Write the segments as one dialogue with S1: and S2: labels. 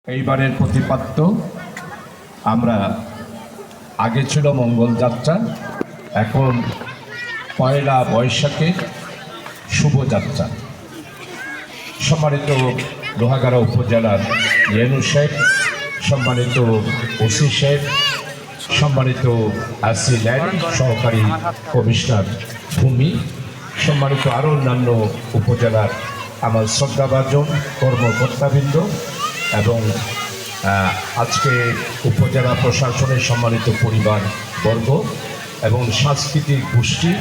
S1: এইবারের প্রতিপাদ্য আমরা আগে ছিল মঙ্গল যাত্রা, এখন পয়লা বৈশাখের শুভযাত্রা। সম্মানিত লোহাগাড়া উপজেলার ইয়েনু সাহেব, সম্মানিত ওসি সাহেব, সম্মানিত আসি ল্যান্ড সহকারী কমিশনার ভূমি, সম্মানিত আরও অন্যান্য উপজেলার আমার শ্রদ্ধাভাজন কর্মকর্তাবৃন্দ এবং আজকে উপজেলা প্রশাসনের সম্মানিত পরিবারবর্গ এবং সাংস্কৃতিক গোষ্ঠী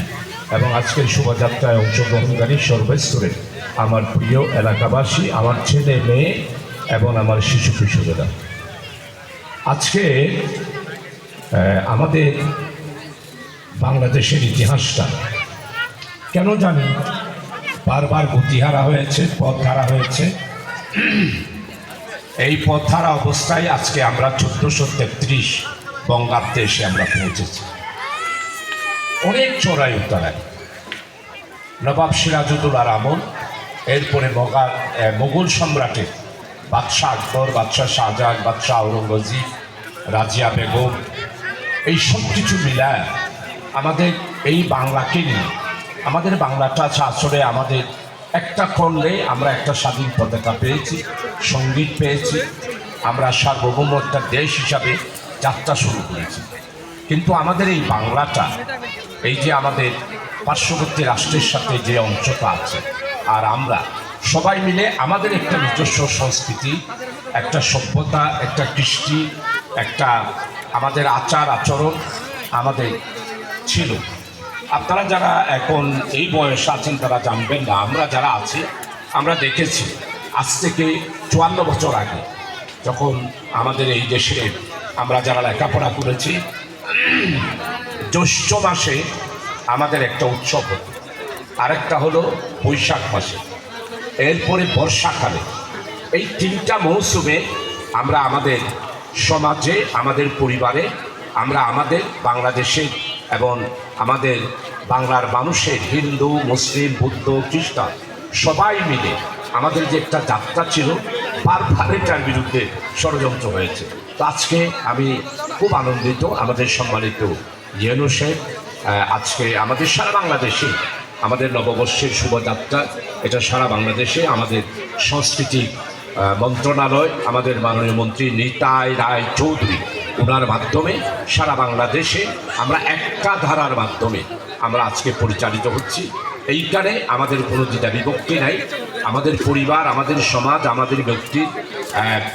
S1: এবং আজকের শোভাযাত্রায় অংশগ্রহণকারী সর্বস্তরের আমার প্রিয় এলাকাবাসী, আমার ছেলে মেয়ে এবং আমার শিশু কিশোরেরা, আজকে আমাদের বাংলাদেশের ইতিহাসটা কেন জানি বারবার গতিহারা হয়েছে, পথ হারা হয়েছে। এই পথ হারা অবস্থায় আজকে আমরা 1433 বঙ্গাব্দে এসে আমরা পৌঁছেছি। অনেক চড়াই উত্তরায় নবাব সিরাজউদ্দৌলার আমল, এরপরে মোগল সম্রাটের বাদশাহ আকবর, বাদশাহ শাহজাহান, বাদশাহ আওরঙ্গজেব, রাজিয়া বেগম, এই সব কিছু মিলায় আমাদের এই বাংলাকে নিয়ে, আমাদের বাংলাটা আসলে আমাদের একটা করলে আমরা একটা স্বাধীন পতাকা পেয়েছি, সঙ্গীত পেয়েছি, আমরা সার্বভৌম একটা দেশ হিসাবে যাত্রা শুরু করেছি। কিন্তু আমাদের এই বাংলাটা, এই যে আমাদের পার্শ্ববর্তী রাষ্ট্রের সাথে যে অংশটা আছে, আর আমরা সবাই মিলে আমাদের একটা নিজস্ব সংস্কৃতি, একটা সভ্যতা, একটা কৃষ্টি, একটা আমাদের আচার আচরণ আমাদের ছিল। আপনারা যারা এখন এই বয়সে আছেন তারা জানবেন না, আমরা যারা আছি আমরা দেখেছি আজ থেকে 54 বছর আগে যখন আমাদের এই দেশে আমরা যারা লেখাপড়া করেছি, জ্যৈষ্ঠ মাসে আমাদের একটা উৎসব হতো, আরেকটা হলো বৈশাখ মাসে, এরপরে বর্ষাকালে। এই তিনটা মৌসুমে আমরা আমাদের সমাজে, আমাদের পরিবারে, আমরা আমাদের বাংলাদেশে এবং আমাদের বাংলার মানুষের, হিন্দু, মুসলিম, বৌদ্ধ, খ্রিস্টান সবাই মিলে আমাদের যে একটা যাত্রা ছিল, বারবার এটার বিরুদ্ধে ষড়যন্ত্র হয়েছে। তো আজকে আমি খুব আনন্দিত, আমাদের সম্মানিত ইয়েনু সাহেব আজকে আমাদের সারা বাংলাদেশে আমাদের নববর্ষের শুভযাত্রা, এটা সারা বাংলাদেশে আমাদের সংস্কৃতি মন্ত্রণালয়, আমাদের মাননীয় মন্ত্রী নিতাই রায় চৌধুরী, ওনার মাধ্যমে সারা বাংলাদেশে আমরা একটা ধারার মাধ্যমে আমরা আজকে পরিচালিত হচ্ছি। এইখানে আমাদের কোনো দ্বিধা বিভক্তি নাই। আমাদের পরিবার, আমাদের সমাজ, আমাদের ব্যক্তির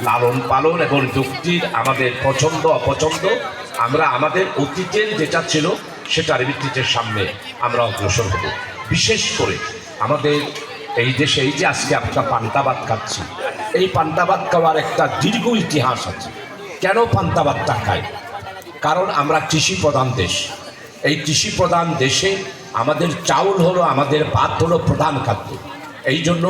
S1: লালন পালন এবং ব্যক্তির আমাদের পছন্দ অপছন্দ, আমরা আমাদের অতীতের যেটা ছিল সেটার ভিত্তিতে সামনে আমরা অগ্রসর হব। বিশেষ করে আমাদের এই দেশে এই যে আজকে আমরা পান্তা ভাত খাচ্ছি, এই পান্তা ভাত খাওয়ার একটা দীর্ঘ ইতিহাস আছে। কেন পান্তা ভাতটা খাই? কারণ আমরা কৃষি প্রধান দেশ। এই কৃষি প্রধান দেশে আমাদের চাউল হলো, আমাদের ভাত হলো প্রধান খাদ্য। এই জন্য